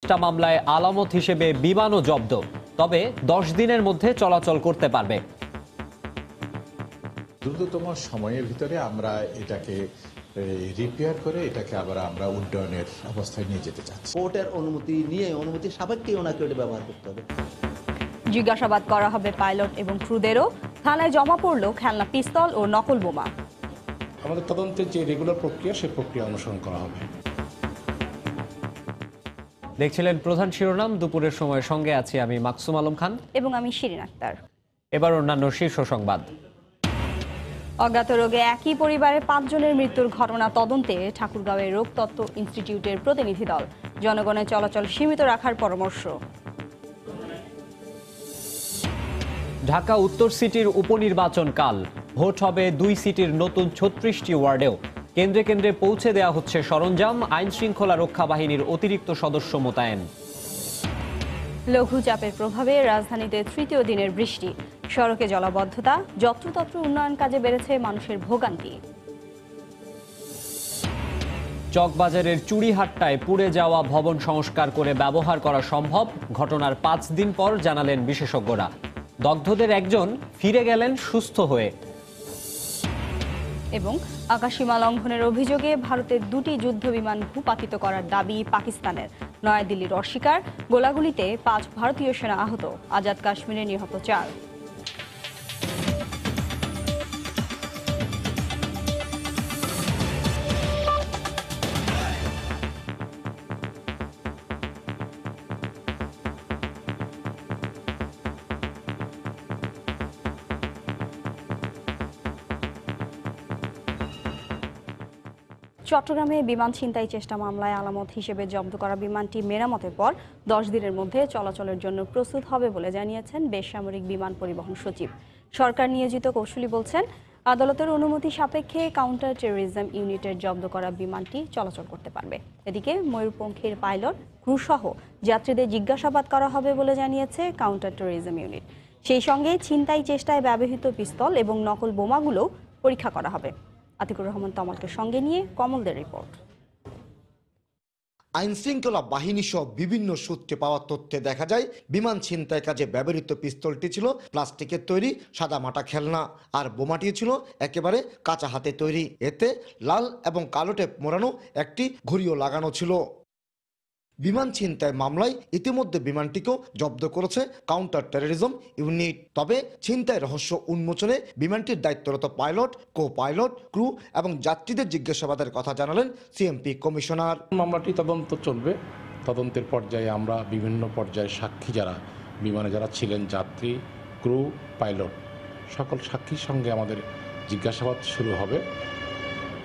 চেষ্টা মামলায় আলামত হিসেবে বিমানও জব্দ, তবে 10 দিনের মধ্যে চলাচল করতে পারবে। দ্রুততম সময়ের ভিতরে আমরা এটাকে রিপেয়ার করে এটাকে আবার আমরা উড্ডয়নের অবস্থায় নিয়ে যেতে চাচ্ছি। কোর্টের অনুমতি নিয়ে অনুমতি সাপেক্ষে ওনাকে ওটা ব্যবহার করতে হবে। জিজ্ঞাসাবাদ করা হবে পাইলট এবং ক্রুদেরও। থানায় জমা পড়ল খেলনা পিস্তল ও নকল বোমা। আমাদের তদন্তের যে রেগুলার প্রক্রিয়া সেই প্রক্রিয়া অনুসরণ করা হবে। দেখছিলেন প্রধান শিরোনাম। দুপুরের সময় সঙ্গে আছি আমি মাকসুম আলম খান এবং আমি শিরিন আক্তার। এবার অন্যান্য শীর্ষ সংবাদ। অজ্ঞাত রোগে একই পরিবারের 5 জনের মৃত্যুর ঘটনা তদন্তে ঠাকুরগাঁওয়ের রোগতত্ত্ব ইনস্টিটিউটের প্রতিনিধি দল। জনগণের চলাচল সীমিত রাখার পরামর্শ। ঢাকা উত্তর সিটির উপনির্বাচন কাল। ভোট হবে 2 সিটির নতুন 36টি ওয়ার্ডেও। কেন্দ্রে কেন্দ্রে পৌঁছে দেওয়া হচ্ছে সরঞ্জাম। আইন শৃঙ্খলা রক্ষা বাহিনীর অতিরিক্ত সদস্য মোতায়েন। লঘুচাপের প্রভাবে রাজধানীতে তৃতীয় দিনের বৃষ্টি। সড়কে জলাবদ্ধতা, যত্রতত্র উন্নয়ন কাজে বেড়েছে মানুষের ভোগান্তি। চকবাজারের চুড়িহাট্টায় পুড়ে যাওয়া ভবন সংস্কার করে ব্যবহার করা সম্ভব। ঘটনার 5 দিন পর জানালেন বিশেষজ্ঞরা। দগ্ধদের একজন ফিরে গেলেন সুস্থ হয়ে। এবং আকাশসীমা লঙ্ঘনের অভিযোগে ভারতের 2টি যুদ্ধবিমান ভূপাতিত করার দাবি পাকিস্তানের। নয়াদিল্লির অস্বীকার। গোলাগুলিতে 5 ভারতীয় সেনা আহত। আজাদ কাশ্মীরে নিহত 4। চট্টগ্রামে বিমান ছিনতাই চেষ্টা মামলায় আলামত হিসেবে জব্দ করা বিমানটি মেরামতের পর 10 দিনের মধ্যে চলাচলের জন্য প্রস্তুত হবে বলে জানিয়েছেন বেসামরিক বিমান পরিবহন সচিব। সরকার নিয়োজিত কৌশলী বলছেন, আদালতের অনুমতি সাপেক্ষে কাউন্টার টেরোরিজম ইউনিটের জব্দ করা বিমানটি চলাচল করতে পারবে। এদিকে ময়ূরপঙ্খীর পাইলট, ক্রু সহ যাত্রীদের জিজ্ঞাসাবাদ করা হবে বলে জানিয়েছে কাউন্টার টেরোরিজম ইউনিট। সেই সঙ্গে ছিনতাই চেষ্টায় ব্যবহৃত পিস্তল এবং নকল বোমাগুলো পরীক্ষা করা হবে। আতিকুর রহমান তমালকে সঙ্গে নিয়ে কমলদের রিপোর্ট। আইন শৃঙ্খলা বাহিনী সহ বিভিন্ন সূত্রে পাওয়া তথ্যে দেখা যায়, বিমান ছিনতাই কাজে ব্যবহৃত পিস্তলটি ছিল প্লাস্টিকের তৈরি সাদামাটা খেলনা, আর বোমাটি ছিল একেবারে কাঁচা হাতে তৈরি। এতে লাল এবং কালো টেপ মোড়ানো একটি ঘুড়িও লাগানো ছিল। বিমান ছিনতাই মামলায় ইতিমধ্যে বিমানটিকেও জব্দ করেছে কাউন্টার টেরোরিজম ইউনিট। তবে ছিনতাই রহস্য উন্মোচনে বিমানটির দায়িত্বরত পাইলট, কো পাইলট, ক্রু এবং যাত্রীদের জিজ্ঞাসাবাদের কথা জানালেন সিএমপি কমিশনার। মামলাটি তদন্ত চলবে। তদন্তের পর্যায়ে আমরা বিভিন্ন পর্যায়ে সাক্ষী যারা বিমানে যারা ছিলেন, যাত্রী, ক্রু, পাইলট, সকল সাক্ষীর সঙ্গে আমাদের জিজ্ঞাসাবাদ শুরু হবে।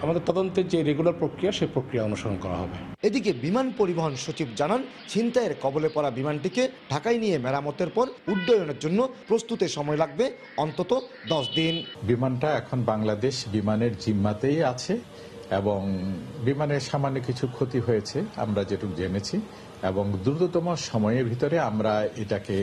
আমাদের তদন্তের যে রেগুলার প্রক্রিয়া সেই প্রক্রিয়া অনুসরণ করা হবে। এদিকে বিমান পরিবহন সচিব জানান, ছিনতাইয়ের কবলে পড়া বিমানটিকে ঢাকায় নিয়ে মেরামতের পর উড্ডয়নের জন্য প্রস্তুতে সময় লাগবে অন্তত 10 দিন। বিমানটা এখন বাংলাদেশ বিমানের জিম্মাতেই আছে এবং বিমানের সামান্য কিছু ক্ষতি হয়েছে আমরা যেটুকু জেনেছি, এবং দ্রুততম সময়ের ভিতরে আমরা এটাকে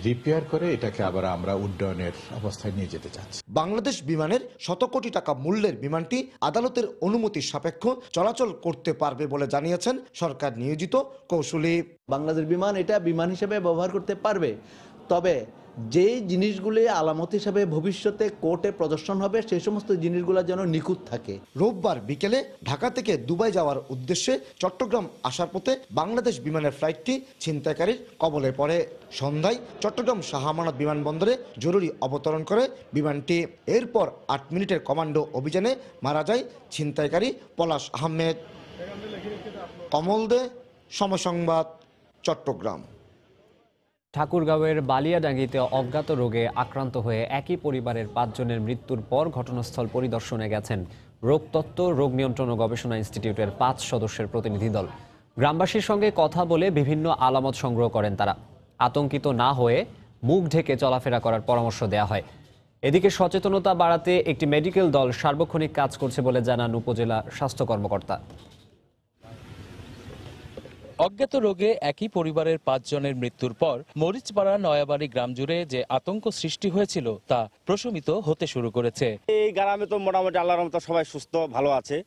রিপেয়ার করে এটাকে আবার আমরা উড্ডয়নের অবস্থায় নিয়ে যেতে চাচ্ছি। বাংলাদেশ বিমানের শত কোটি টাকা মূল্যের বিমানটি আদালতের অনুমতি সাপেক্ষ চলাচল করতে পারবে বলে জানিয়েছেন সরকার নিয়োজিত কৌশলী। বাংলাদেশ বিমান এটা বিমান হিসেবে ব্যবহার করতে পারবে, তবে যেই জিনিসগুলি আলামত হিসেবে ভবিষ্যতে কোর্টে প্রদর্শন হবে সেই সমস্ত জিনিসগুলো যেন নিখুঁত থাকে। রোববার বিকেলে ঢাকা থেকে দুবাই যাওয়ার উদ্দেশ্যে চট্টগ্রাম আসার পথে বাংলাদেশ বিমানের ফ্লাইটটি ছিনতাইকারীর কবলে পড়ে। সন্ধ্যায় চট্টগ্রাম শাহ আমানত বিমানবন্দরে জরুরি অবতরণ করে বিমানটি। এরপর 8 মিনিটের কমান্ডো অভিযানে মারা যায় ছিনতাইকারী পলাশ আহমেদ। কমল দে, সময় সংবাদ, চট্টগ্রাম। ঠাকুরগাঁওয়ের বালিয়াডাঙ্গিতে অজ্ঞাত রোগে আক্রান্ত হয়ে একই পরিবারের 5 জনের মৃত্যুর পর ঘটনাস্থল পরিদর্শনে গেছেন রোগতত্ত্ব, রোগ নিয়ন্ত্রণ ও গবেষণা ইনস্টিটিউটের 5 সদস্যের প্রতিনিধি দল। গ্রামবাসীর সঙ্গে কথা বলে বিভিন্ন আলামত সংগ্রহ করেন তারা। আতঙ্কিত না হয়ে মুখ ঢেকে চলাফেরা করার পরামর্শ দেওয়া হয়। এদিকে সচেতনতা বাড়াতে একটি মেডিকেল দল সার্বক্ষণিক কাজ করছে বলে জানান উপজেলা স্বাস্থ্য কর্মকর্তা। অজ্ঞাত রোগে একই পরিবারের 5 জনের মৃত্যুর পর মরিচপাড়া নয়াবাড়ি গ্রাম জুড়ে যে আতঙ্ক সৃষ্টি হয়েছিল তা প্রশমিত হতে শুরু করেছে। এই গ্রামে তো মোটামুটি আল্লাহর রহমতে সবাই সুস্থ ভালো আছে,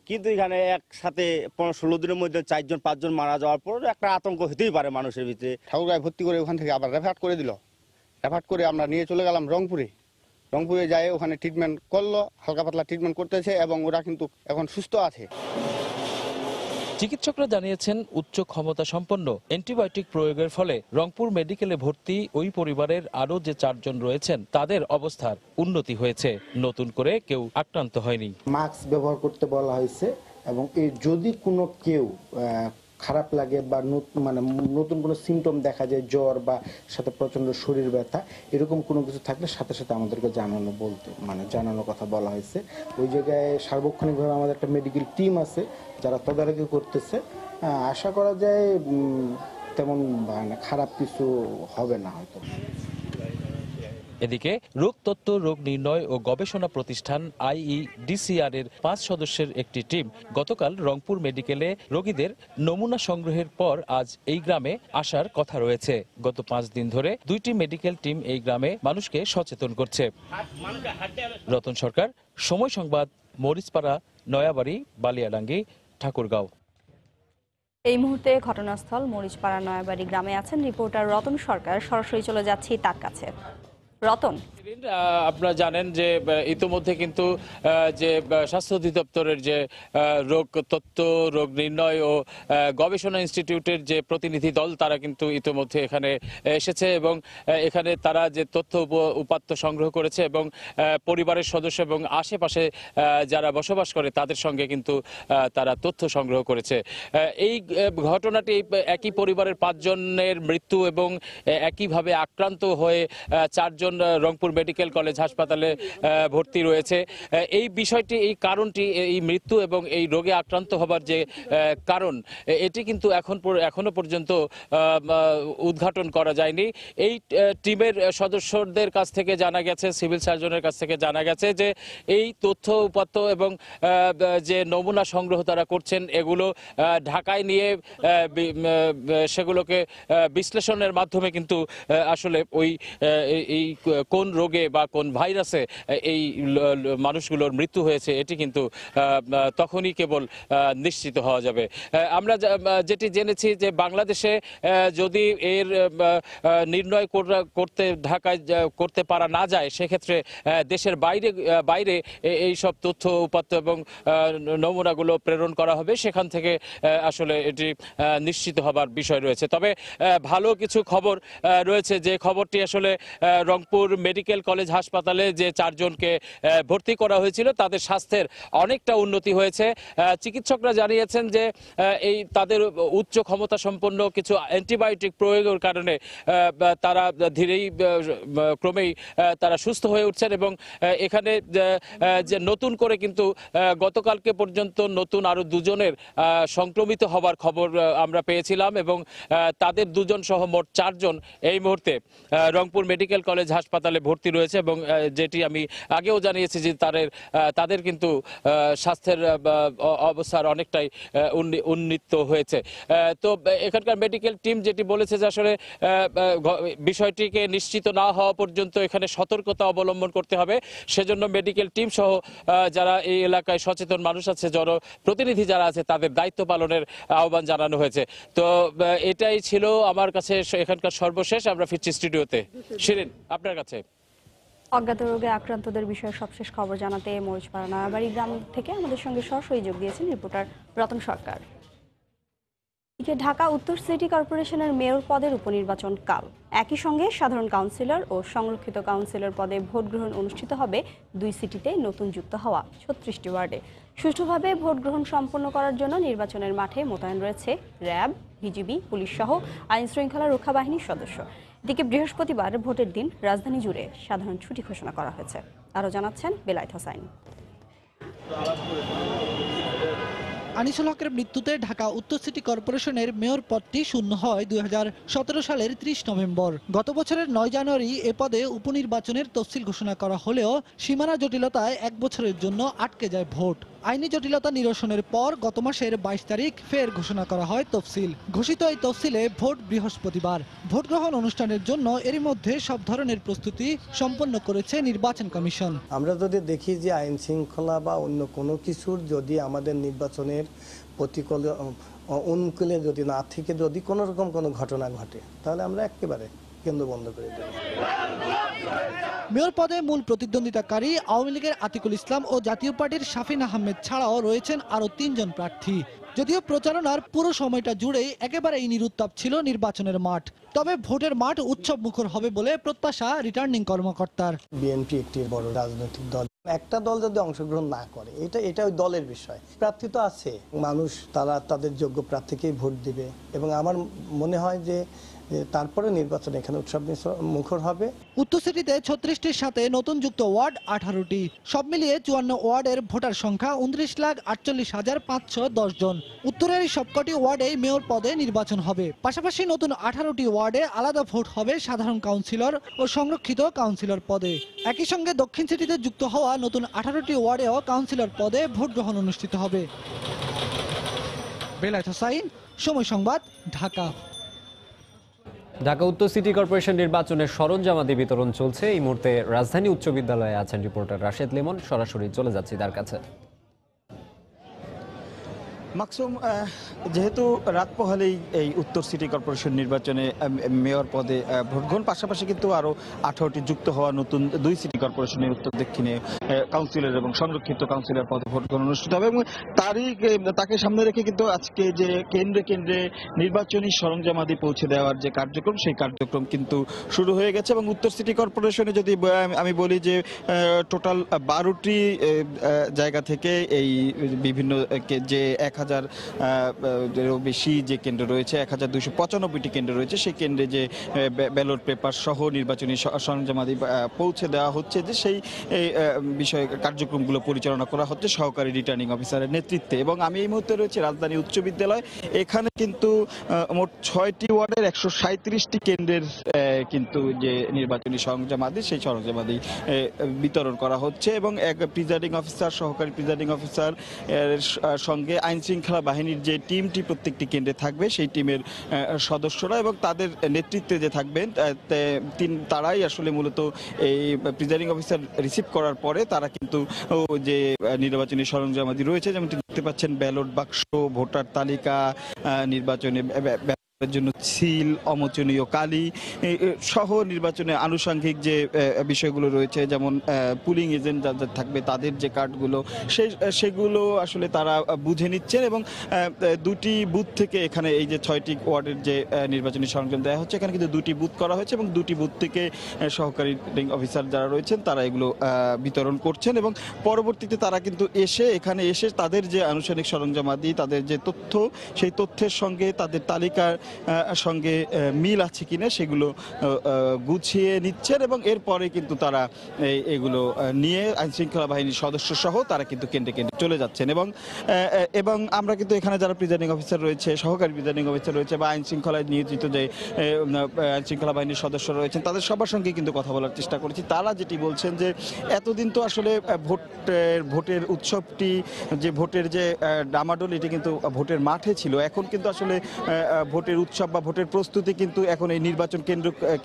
কিন্তু এখানে একসাথে 15-16 দিনের মধ্যে 4-5 জন মারা যাওয়ার পর একটা আতঙ্ক হতেই পারে মানুষের ভিতরে। ঠাকুরগাঁয়ে ভর্তি করে ওখান থেকে আবার রেফার করে দিল। রেফার করে আমরা নিয়ে চলে গেলাম রংপুরে যায় ওখানে ট্রিটমেন্ট করলো, হালকা পাতলা ট্রিটমেন্ট করতেছে এবং ওরা কিন্তু এখন সুস্থ আছে। চিকিৎসকরা জানিয়েছেন উচ্চ ক্ষমতা সম্পন্ন অ্যান্টিবায়োটিক প্রয়োগের ফলে রংপুর মেডিকেলে ভর্তি ওই পরিবারের আরও যে 4 জন রয়েছেন তাদের অবস্থার উন্নতি হয়েছে, নতুন করে কেউ আক্রান্ত হয়নি। মাস্ক ব্যবহার করতে বলা হয়েছে এবং যদি কোনো কেউ খারাপ লাগে বা নতুন কোনো সিমটম দেখা যায়, জ্বর বা সাথে প্রচন্ড শরীর ব্যথা, এরকম কোনো কিছু থাকলে সাথে সাথে আমাদেরকে জানানোর কথা বলা হয়েছে। ওই জায়গায় সার্বক্ষণিকভাবে আমাদের একটা মেডিকেল টিম আছে যারা তদারকি করতেছে। আশা করা যায় তেমন খারাপ কিছু হবে না হয়তো। এদিকে রোগতত্ত্ব, রোগ নির্ণয় ও গবেষণা প্রতিষ্ঠান IEDCR এর 5 সদস্যের একটি টিম গতকাল রংপুর মেডিকেলে রোগীদের নমুনা সংগ্রহের পর আজ এই গ্রামে আসার কথা রয়েছে। গত 5 দিন ধরে 2টি মেডিকেল টিম এই গ্রামে মানুষকে সচেতন করছে। রতন সরকার, সময় সংবাদ, মরিচপাড়া, নয়াবাড়ি, বালিয়াডাঙ্গি, ঠাকুরগাঁও। এই মুহূর্তে ঘটনাস্থল মরিচপাড়া নয়াবাড়ি গ্রামে আছেন রিপোর্টার রতন সরকার। সরাসরি চলে যাচ্ছি তার কাছে। রতন, আপনারা জানেন যে ইতোমধ্যে কিন্তু যে স্বাস্থ্য অধিদপ্তরের যে রোগ তত্ত্ব, রোগ নির্ণয় ও গবেষণা ইনস্টিটিউটের যে প্রতিনিধি দল তারা কিন্তু ইতোমধ্যে এখানে এসেছে এবং এখানে তারা যে তথ্য উপাত্ত সংগ্রহ করেছে এবং পরিবারের সদস্য এবং আশেপাশে যারা বসবাস করে তাদের সঙ্গে কিন্তু তারা তথ্য সংগ্রহ করেছে। এই ঘটনাটি একই পরিবারের 5 জনের মৃত্যু এবং একইভাবে আক্রান্ত হয়ে 4 জন রংপুর মেডিকেল কলেজ হাসপাতালে ভর্তি রয়েছে। এই বিষয়টি, এই কারণটি, এই মৃত্যু এবং এই রোগে আক্রান্ত হবার যে কারণ, এটি কিন্তু এখনো পর্যন্ত উদ্ঘাটন করা যায়নি। এই টিমের সদস্যদের কাছ থেকে জানা গেছে, সিভিল সার্জনের কাছ থেকে জানা গেছে যে এই তথ্য উপাত্ত এবং যে নমুনা সংগ্রহ তারা করছেন এগুলো ঢাকায় নিয়ে সেগুলোকে বিশ্লেষণের মাধ্যমে কিন্তু আসলে এই কোন রোগে বা কোন ভাইরাসে এই মানুষগুলোর মৃত্যু হয়েছে এটি কিন্তু তখনই কেবল নিশ্চিত হওয়া যাবে। আমরা যেটি জেনেছি যে বাংলাদেশে যদি এর নির্ণয় করতে ঢাকায় করতে পারা না যায়, সেক্ষেত্রে দেশের বাইরে এই সব তথ্য উপাত্ত এবং নমুনাগুলো প্রেরণ করা হবে, সেখান থেকে আসলে এটি নিশ্চিত হবার বিষয় রয়েছে। তবে ভালো কিছু খবর রয়েছে, যে খবরটি আসলে রংপুর মেডিকেল কলেজ হাসপাতালে যে 4 জনকে ভর্তি করা হয়েছিল তাদের স্বাস্থ্যের অনেকটা উন্নতি হয়েছে। চিকিৎসকরা জানিয়েছেন যে এই তাদের উচ্চ ক্ষমতা সম্পন্ন কিছু অ্যান্টিবায়োটিক প্রয়োগের কারণে তারা ক্রমেই তারা সুস্থ হয়ে উঠছেন এবং এখানে যে নতুন করে কিন্তু গতকালকে পর্যন্ত নতুন আরো 2 জনের সংক্রমিত হবার খবর আমরা পেয়েছিলাম এবং তাদের 2 জন সহ মোট 4 জন এই মুহূর্তে রংপুর মেডিকেল কলেজ হাসপাতালে ভর্তি রয়েছে এবং যেটি আমি আগেও জানিয়েছি যে তাদের কিন্তু স্বাস্থ্যের অবস্থার অনেকটাই উন্নীত হয়েছে। তো এখানকার মেডিকেল টিম যেটি বলেছে যে আসলে বিষয়টিকে নিশ্চিত না হওয়া পর্যন্ত এখানে সতর্কতা অবলম্বন করতে হবে, সেজন্য মেডিকেল টিম সহ যারা এই এলাকায় সচেতন মানুষ আছে, জনপ্রতিনিধি যারা আছে, তাদের দায়িত্ব পালনের আহ্বান জানানো হয়েছে। তো এটাই ছিল আমার কাছে এখানকার সর্বশেষ। আমরা ফিরছি স্টুডিওতে। শিরিন, আপনার কাছে। অজ্ঞাত রোগে আক্রান্তদের বিষয়ে সবশেষ খবর জানাতে মরিচপাড়া নয়াবাড়ি গ্রাম থেকে আমাদের সঙ্গে সরাসরি যোগ দিয়েছেন রিপোর্টার রতন সরকার। ঢাকা উত্তর সিটি কর্পোরেশনের মেয়র পদের উপনির্বাচন কাল। একই সঙ্গে সাধারণ কাউন্সিলর ও সংরক্ষিত কাউন্সিলর পদে ভোট গ্রহণ অনুষ্ঠিত হবে 2 সিটিতে নতুন যুক্ত হওয়া 36টি ওয়ার্ডে। সুষ্ঠুভাবে ভোট গ্রহণ সম্পন্ন করার জন্য নির্বাচনের মাঠে মোতায়েন রয়েছে র্যাব, বিজিবি, পুলিশ সহ আইন শৃঙ্খলা রক্ষা বাহিনীর সদস্য। এদিকে বৃহস্পতিবার ভোটের দিন রাজধানী জুড়ে সাধারণ ছুটি ঘোষণা করা হয়েছে। আরও জানাচ্ছেন বেলায়েত হোসাইন। আনিসুল হকের মৃত্যুতে ঢাকা উত্তর সিটি কর্পোরেশনের মেয়র পদটি শূন্য হয় 2017 সালের 30 নভেম্বর। গত বছরের 9 জানুয়ারি এ পদে উপনির্বাচনের তফসিল ঘোষণা করা হলেও সীমানা জটিলতায় 1 বছরের জন্য আটকে যায় ভোট। আইনি জটিলতা নিরসনের পর গত মাসের 22 তারিখ ফের ঘোষণা করা হয় তফসিল। ঘোষিত এই তফসিলে ভোট বৃহস্পতিবার। ভোট গ্রহণ অনুষ্ঠানের জন্য এরই মধ্যে সব ধরনের প্রস্তুতি সম্পন্ন করেছে নির্বাচন কমিশন। আমরা যদি দেখি যে আইন শৃঙ্খলা বা অন্য কোনো কিছুর যদি আমাদের নির্বাচনের প্রতিকূল অনুকূলে যদি না থেকে যদি কোনো রকম কোনো ঘটনা ঘটে তাহলে আমরা একেবারে কেন্দ্র বন্ধ করে দেব। মেয়র পদে মূল প্রতিদ্বন্দ্বিতাকারী আওয়ামী লীগের আতিকুল ইসলাম ও জাতীয় পার্টির শাফিন আহমেদ ছাড়াও রয়েছেন আরও 3 জন প্রার্থী। যদিও প্রচারণার পুরো সময়টা জুড়েই একেবারেই নিরুত্তাপ ছিল নির্বাচনের মাঠ, তবে ভোটের মাঠ উৎসব মুখর হবে বলে প্রত্যাশা রিটার্নিং কর্মকর্তার। বিএনপি একটি বড় রাজনৈতিক দল, একটা দল যদি অংশগ্রহণ না করে এটা ওই দলের বিষয়। প্রার্থী তো আছে, মানুষ তারা তাদের যোগ্য প্রার্থীকেই ভোট দিবে এবং আমার মনে হয় যে তারপরে নির্বাচন এখানে উৎসব মুখর হবে। উত্তর সিটিতে 36টির সাথে নতুন যুক্ত ওয়ার্ড 18টি, সব মিলিয়ে 54 ওয়ার্ডের ভোটার সংখ্যা 29,48,510 জন। উত্তরের সবকটি ওয়ার্ডেই মেয়র পদে নির্বাচন হবে। পাশাপাশি নতুন 18টি ওয়ার্ডে আলাদা ভোট হবে সাধারণ কাউন্সিলর ও সংরক্ষিত কাউন্সিলর পদে। একই সঙ্গে দক্ষিণ সিটিতে যুক্ত হওয়া নতুন 18টি ওয়ার্ডেও কাউন্সিলর পদে ভোট গ্রহণ অনুষ্ঠিত হবে। বেলায়েত হোসাইন, সময় সংবাদ, ঢাকা। ঢাকা উত্তর সিটি কর্পোরেশন নির্বাচনের সরঞ্জামাদি বিতরণ চলছে। এই মুহূর্তে রাজধানী উচ্চ বিদ্যালয়ে আছেন রিপোর্টার রাশেদ লিমন। সরাসরি চলে যাচ্ছি তার কাছে। মাকসুম, যেহেতু রাত পোহালেই এই উত্তর সিটি কর্পোরেশন নির্বাচনে মেয়র পদে ভোট গ্রহণ, পাশাপাশি কিন্তু আরও 18টি যুক্ত হওয়া নতুন 2 সিটি কর্পোরেশনের উত্তর দক্ষিণে কাউন্সিলর এবং সংরক্ষিত কাউন্সিলর পদে ভোট গ্রহণ অনুষ্ঠিত হবে এবং তাকে সামনে রেখে কিন্তু আজকে যে কেন্দ্রে কেন্দ্রে নির্বাচনী সরঞ্জামাদি পৌঁছে দেওয়ার যে কার্যক্রম, সেই কার্যক্রম কিন্তু শুরু হয়ে গেছে। এবং উত্তর সিটি কর্পোরেশনে যদি আমি বলি যে টোটাল 12টি জায়গা থেকে এই বিভিন্ন যে 1000-এরও বেশি যে কেন্দ্র রয়েছে, 1295টি কেন্দ্র রয়েছে, সেই কেন্দ্রে যে ব্যালট পেপার সহ নির্বাচনী সরঞ্জামাদি পৌঁছে দেওয়া হচ্ছে, যে সেই বিষয়ে কার্যক্রমগুলো পরিচালনা করা হচ্ছে সহকারী রিটার্নিং অফিসারের নেতৃত্বে। এবং আমি এই মুহূর্তে রয়েছে রাজধানী উচ্চ বিদ্যালয়। এখানে কিন্তু মোট 6টি ওয়ার্ডের 137টি কেন্দ্রের কিন্তু যে নির্বাচনী সরঞ্জামাদি, সেই সরঞ্জামাদি বিতরণ করা হচ্ছে এবং এক প্রিজাইডিং অফিসার, সহকারী প্রিজাইডিং অফিসার এর সঙ্গে আইন শৃঙ্খলা বাহিনীর যে টিমটি প্রত্যেকটি কেন্দ্রে থাকবে, সেই টিমের সদস্যরা এবং তাদের নেতৃত্বে যে থাকবেন তারাই আসলে মূলত এই প্রিজাইডিং অফিসার রিসিভ করার পরে তারা কিন্তু যে নির্বাচনী সরঞ্জামাদি রয়েছে, যেমন দেখতে পাচ্ছেন ব্যালট বাক্স, ভোটার তালিকা, নির্বাচনে জন্য সিল, অমোচনীয় কালি সহ নির্বাচনে আনুষঙ্গিক যে বিষয়গুলো রয়েছে, যেমন পুলিং এজেন্ট যাদের থাকবে তাদের যে কার্ডগুলো, সেগুলো আসলে তারা বুঝে নিচ্ছেন। এবং 2টি বুথ থেকে এখানে এই যে 6টি ওয়ার্ডের যে নির্বাচনী সরঞ্জাম দেওয়া হচ্ছে, এখানে কিন্তু 2টি বুথ করা হয়েছে এবং 2টি বুথ থেকে সহকারী অফিসার যারা রয়েছেন তারা এগুলো বিতরণ করছেন এবং পরবর্তীতে তারা কিন্তু এখানে এসে তাদের যে আনুষ্ঠানিক সরঞ্জামাদি, তাদের যে তথ্য, সেই তথ্যের সঙ্গে তাদের তালিকার সঙ্গে মিল আছে কিনা সেগুলো গুছিয়ে নিচ্ছেন এবং এরপরে কিন্তু তারা এগুলো নিয়ে আইন শৃঙ্খলা বাহিনীর সদস্য সহ তারা কিন্তু কেন্দ্রে কেন্দ্রে চলে যাচ্ছেন। এবং আমরা কিন্তু এখানে যারা প্রিজাইডিং অফিসার রয়েছে, সহকারী প্রিজাইডিং অফিসার রয়েছে বা আইন শৃঙ্খলায় নিয়োজিত যে আইন শৃঙ্খলা বাহিনীর সদস্য রয়েছেন, তাদের সবার সঙ্গে কিন্তু কথা বলার চেষ্টা করেছি। তারা যেটি বলছেন যে এতদিন তো আসলে ভোটের উৎসবটি, যে ভোটের যে ডামাডোল, এটি কিন্তু ভোটের মাঠে ছিল। এখন কিন্তু আসলে ভোটের উৎসব বা ভোটের প্রস্তুতি কিন্তু এখন এই নির্বাচন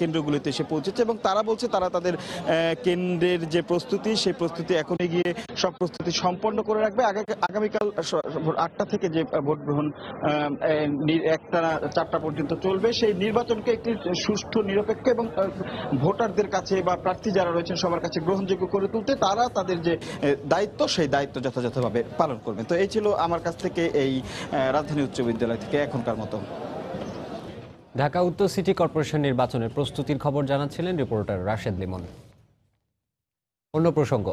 কেন্দ্রগুলিতে এসে পৌঁছেছে এবং তারা বলছে তারা তাদের কেন্দ্রের যে প্রস্তুতি, সেই প্রস্তুতি এখন গিয়ে সব প্রস্তুতি সম্পন্ন করে রাখবে। আগামীকাল 8টা থেকে যে ভোট গ্রহণ একটানা 4টা পর্যন্ত চলবে, সেই নির্বাচনকে একটি সুষ্ঠু, নিরপেক্ষ এবং ভোটারদের কাছে বা প্রার্থী যারা রয়েছেন সবার কাছে গ্রহণযোগ্য করে তুলতে তারা তাদের যে দায়িত্ব, সেই দায়িত্ব যথাযথভাবে পালন করবেন। তো এই ছিল আমার কাছ থেকে এই রাজধানী উচ্চ বিদ্যালয় থেকে এখনকার মতো। ঢাকা উত্তর সিটি কর্পোরেশন নির্বাচনের প্রস্তুতির খবর জানাচ্ছিলেন রিপোর্টার রাশেদ লিমন। অন্য প্রসঙ্গ,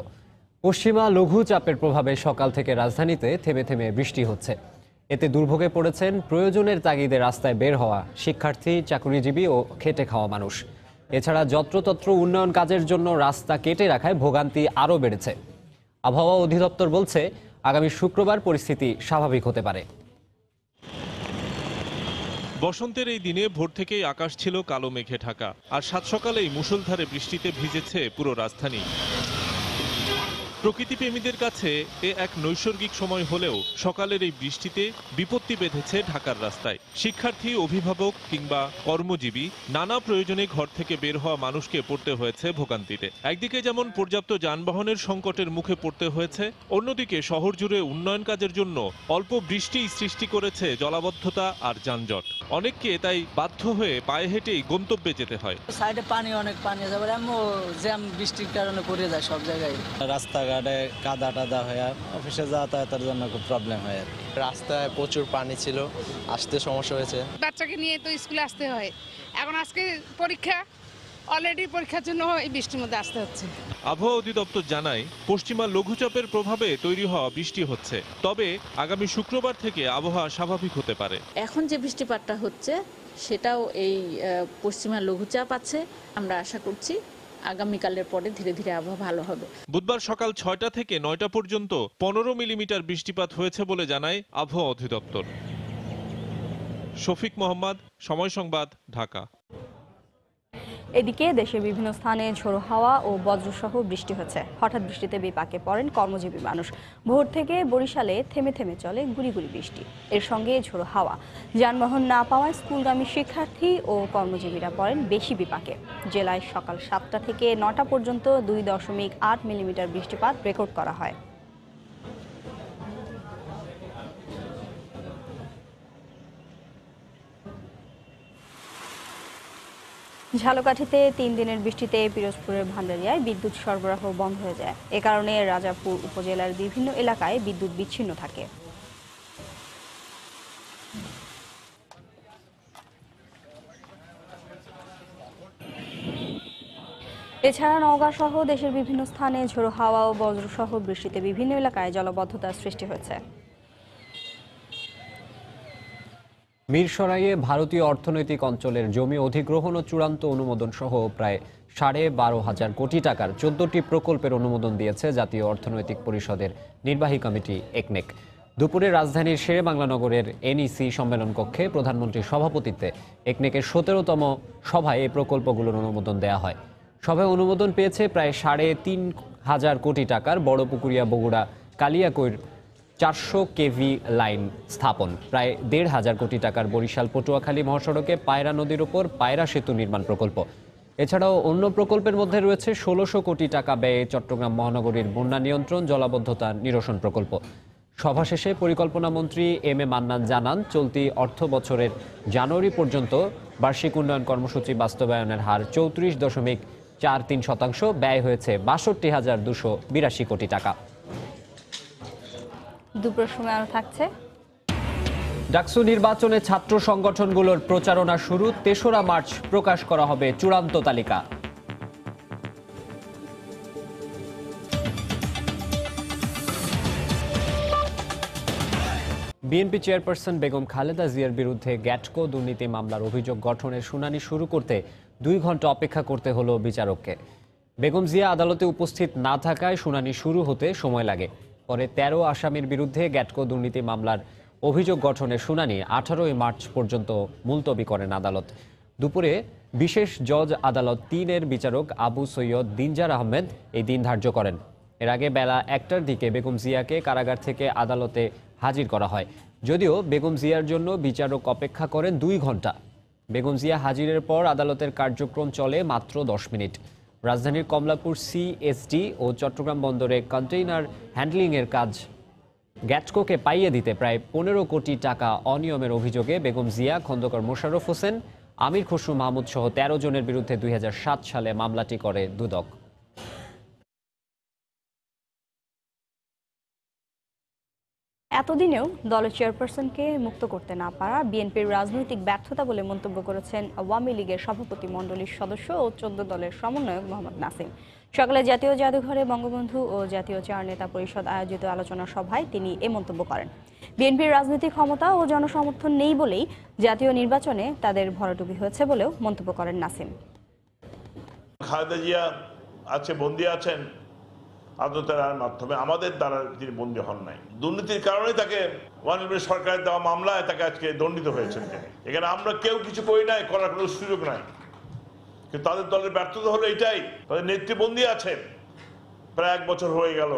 পশ্চিমা লঘুচাপের প্রভাবে সকাল থেকে রাজধানীতে থেমে থেমে বৃষ্টি হচ্ছে। এতে দুর্ভোগে পড়েছেন প্রয়োজনের তাগিদে রাস্তায় বের হওয়া শিক্ষার্থী, চাকরিজীবী ও খেটে খাওয়া মানুষ। এছাড়া যত্রতত্র উন্নয়ন কাজের জন্য রাস্তা কেটে রাখায় ভোগান্তি আরও বেড়েছে। আবহাওয়া অধিদপ্তর বলছে আগামী শুক্রবার পরিস্থিতি স্বাভাবিক হতে পারে। বসন্তের এই দিনে ভোর থেকেই আকাশ ছিল কালো মেঘে ঢাকা, আর সাত সকালেই মুষলধারে বৃষ্টিতে ভিজেছে পুরো রাজধানী। প্রকৃতিপ্রেমীদের কাছে এ এক নৈসর্গিক সময় হলেও সকালের এই বৃষ্টিতে বিপত্তি বেঁধেছে ঢাকার রাস্তায়। শিক্ষার্থী, অভিভাবক কিংবা কর্মজীবী নানা প্রয়োজনে ঘর থেকে বের হওয়া মানুষকে পড়তে হয়েছে ভোগান্তিতে। একদিকে যেমন পর্যাপ্ত যানবাহনের সংকটের মুখে পড়তে হয়েছে, অন্যদিকে শহর জুড়ে উন্নয়ন কাজের জন্য অল্প বৃষ্টিই সৃষ্টি করেছে জলাবদ্ধতা আর যানজট। অনেককে তাই বাধ্য হয়ে পায়ে হেঁটেই গন্তব্যে যেতে হয়। সাইডে পানি, অনেক পানি আছে, জ্যাম বৃষ্টির কারণে পড়ে যায় সব জায়গায়। রাস্তাঘাটে কাদা টাদা হয়ে অফিসে যাতায়াতের জন্য খুব প্রবলেম হয়। রাস্তায় প্রচুর পানি ছিল, আসতে সমস্যা হয়েছে। বাচ্চাকে নিয়ে তো স্কুলে আসতে হয়, এখন আজকে পরীক্ষা, অলরেডি পরীক্ষার জন্য এই বৃষ্টির মধ্যে আসতে হচ্ছে। আবহাওয়া অধিদপ্তর জানায়, পশ্চিমা লঘুচাপের প্রভাবে তৈরি হওয়া বৃষ্টি হচ্ছে, তবে আগামী শুক্রবার থেকে আবহাওয়া স্বাভাবিক হতে পারে। এখন যে বৃষ্টিপাতটা হচ্ছে সেটাও এই পশ্চিমা লঘুচাপ আছে, আমরা আশা করছি আগামীকালের পরে ধীরে ধীরে আবহাওয়া ভালো হবে। বুধবার সকাল 6টা থেকে 9টা পর্যন্ত 15 মিলিমিটার বৃষ্টিপাত হয়েছে বলে জানায় আবহাওয়া অধিদপ্তর। শফিক মোহাম্মদ, সময় সংবাদ, ঢাকা। এদিকে দেশের বিভিন্ন স্থানে ঝোড়ো হাওয়া ও বজ্রসহ বৃষ্টি হচ্ছে। হঠাৎ বৃষ্টিতে বিপাকে পড়েন কর্মজীবী মানুষ। ভোর থেকে বরিশালে থেমে থেমে চলে গুড়ি গুড়ি বৃষ্টি, এর সঙ্গে ঝোড়ো হাওয়া। যানবাহন না পাওয়ায় স্কুলগামী শিক্ষার্থী ও কর্মজীবীরা পড়েন বেশি বিপাকে। জেলায় সকাল 7টা থেকে 9টা পর্যন্ত 2.8 মিলিমিটার বৃষ্টিপাত রেকর্ড করা হয়। ঝালকাঠিতে 3 দিনের বৃষ্টিতে পিরোজপুরের ভান্ডারিয়ায় বিদ্যুৎ সরবরাহ বন্ধ হয়ে যায়। এ কারণে রাজাপুর উপজেলার বিভিন্ন এলাকায় বিদ্যুৎ বিচ্ছিন্ন থাকে। এছাড়া নওগাঁ সহ দেশের বিভিন্ন স্থানে ঝোড়ো হাওয়া ও বজ্রসহ বৃষ্টিতে বিভিন্ন এলাকায় জলাবদ্ধতার সৃষ্টি হয়েছে। মিরসরাইয়ে ভারতীয় অর্থনৈতিক অঞ্চলের জমি অধিগ্রহণ ও চূড়ান্ত অনুমোদন সহ প্রায় 12,500 কোটি টাকার 14টি প্রকল্পের অনুমোদন দিয়েছে জাতীয় অর্থনৈতিক পরিষদের নির্বাহী কমিটি একনেক। দুপুরে রাজধানীর শেরেবাংলা নগরের এনইসি সম্মেলন কক্ষে প্রধানমন্ত্রীর সভাপতিত্বে একনেকের 17তম সভায় এই প্রকল্পগুলোর অনুমোদন দেওয়া হয়। সভায় অনুমোদন পেয়েছে প্রায় 3,500 কোটি টাকার বড়পুকুরিয়া বগুড়া কালিয়াকৈর 400 কেভি লাইন স্থাপন, প্রায় 1,500 কোটি টাকার বরিশাল পটুয়াখালী মহাসড়কে পায়রা নদীর উপর পায়রা সেতু নির্মাণ প্রকল্প। এছাড়াও অন্য প্রকল্পের মধ্যে রয়েছে 1600 কোটি টাকা ব্যয়ে চট্টগ্রাম মহানগরীর বন্যা নিয়ন্ত্রণ জলাবদ্ধতা নিরসন প্রকল্প। সভা শেষে পরিকল্পনা মন্ত্রী এম এ মান্নান জানান, চলতি অর্থ বছরের জানুয়ারি পর্যন্ত বার্ষিক উন্নয়ন কর্মসূচি বাস্তবায়নের হার 34.43%, ব্যয় হয়েছে 62,282 কোটি টাকা। দুপুর সময় আরো থাকছে ডাকসু নির্বাচনে ছাত্র সংগঠনগুলোর প্রচারণা শুরু। 3রা মার্চ প্রকাশ করা হবে চূড়ান্ত তালিকা। বিএনপি চেয়ারপারসন বেগম খালেদা জিয়ার বিরুদ্ধে গ্যাটকো দুর্নীতি মামলার অভিযোগ গঠনের শুনানি শুরু করতে 2 ঘন্টা অপেক্ষা করতে হলো বিচারককে। বেগম জিয়া আদালতে উপস্থিত না থাকায় শুনানি শুরু হতে সময় লাগে। পরে 13 আসামির বিরুদ্ধে গ্যাটকো দুর্নীতি মামলার অভিযোগ গঠনের শুনানি 18 মার্চ পর্যন্ত মুলতবি করেন আদালত। দুপুরে বিশেষ জজ আদালত 3-এর বিচারক আবু সৈয়দ দিনজার আহমেদ এই দিন ধার্য করেন। এর আগে বেলা 1টার দিকে বেগম জিয়াকে কারাগার থেকে আদালতে হাজির করা হয়, যদিও বেগম জিয়ার জন্য বিচারক অপেক্ষা করেন 2 ঘন্টা। বেগম জিয়া হাজিরের পর আদালতের কার্যক্রম চলে মাত্র 10 মিনিট। রাজধানীর কমলাপুর সিএসডি ও চট্টগ্রাম বন্দরে কন্টেইনার হ্যান্ডলিংয়ের কাজ গ্যাটকোকে পাইয়ে দিতে প্রায় 15 কোটি টাকা অনিয়মের অভিযোগে বেগম জিয়া, খন্দকার মোশাররফ হোসেন, আমির খসরু মাহমুদ সহ 13 জনের বিরুদ্ধে 2007 সালে মামলাটি করে দুদক। এতদিনেও দলের চেয়ারপারসনকে মুক্ত করতে না পারা বিএনপির রাজনৈতিক ব্যর্থতা বলে মন্তব্য করেছেন আওয়ামী লীগের সভাপতি মণ্ডলীর সদস্য ও 14 দলের সমন্বয়ক মোহাম্মদ নাসিম। সকালে জাতীয় জাদুঘরে বঙ্গবন্ধু ও জাতীয় চার নেতা পরিষদ আয়োজিত আলোচনা সভায় তিনি এ মন্তব্য করেন। বিএনপির রাজনৈতিক ক্ষমতা ও জনসমর্থন নেই বলেই জাতীয় নির্বাচনে তাদের ভরাডুবি হয়েছে বলেও মন্তব্য করেন নাসিম। খালেদা জিয়া আছে, বন্দী আছেন আত্মহত্যার মাধ্যমে, আমাদের দ্বারা তিনি বন্দী হন নাই। দুর্নীতির কারণে তাকে ওয়ানলিবের সরকারের দেওয়া মামলায় তাকে আজকে দণ্ডিত হয়েছেন। এখানে আমরা কেউ কিছু করি নাই, করার কোনো সুযোগ নাই, কিন্তু তাদের দলের ব্যর্থতা হলো এটাই, তাদের নেত্রী বন্দী আছে, প্রায় 1 বছর হয়ে গেল,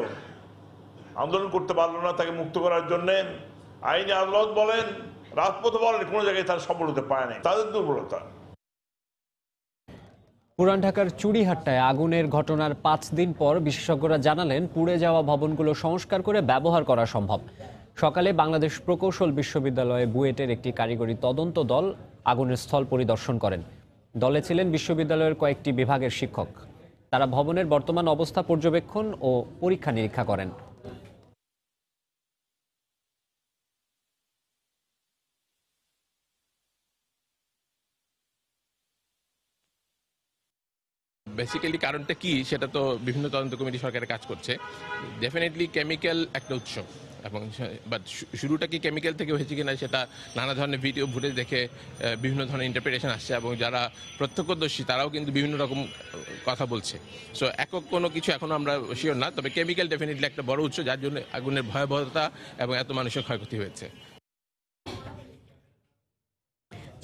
আন্দোলন করতে পারলো না। তাকে মুক্ত করার জন্য আইনি আদালত বলেন, রাজপথ বলেন, কোনো জায়গায় তারা সফল হতে পারে না। তাদের দুর্বলতা। পুরান ঢাকার চুড়িহাট্টায় আগুনের ঘটনার 5 দিন পর বিশেষজ্ঞরা জানালেন পুড়ে যাওয়া ভবনগুলো সংস্কার করে ব্যবহার করা সম্ভব। সকালে বাংলাদেশ প্রকৌশল বিশ্ববিদ্যালয়ে বুয়েটের একটি কারিগরি তদন্ত দল আগুনের স্থল পরিদর্শন করেন। দলে ছিলেন বিশ্ববিদ্যালয়ের কয়েকটি বিভাগের শিক্ষক। তারা ভবনের বর্তমান অবস্থা পর্যবেক্ষণ ও পরীক্ষা নিরীক্ষা করেন। বেসিক্যালি কারণটা কি সেটা তো বিভিন্ন তদন্ত কমিটি সরকারের কাজ করছে। ডেফিনেটলি কেমিক্যাল একটা উৎস, এবং বাট শুরুটা কি কেমিক্যাল থেকে হয়েছে কিনা সেটা নানা ধরনের ভিডিও ফুটেজ দেখে বিভিন্ন ধরনের ইন্টারপ্রিটেশন আসছে, এবং যারা প্রত্যক্ষদর্শী তারাও কিন্তু বিভিন্ন রকম কথা বলছে। সো একক কোনো কিছু এখনো আমরা শিওর না, তবে কেমিক্যাল ডেফিনেটলি একটা বড় উৎস যার জন্য আগুনের ভয়াবহতা এবং এত মানুষের ক্ষয়ক্ষতি হয়েছে।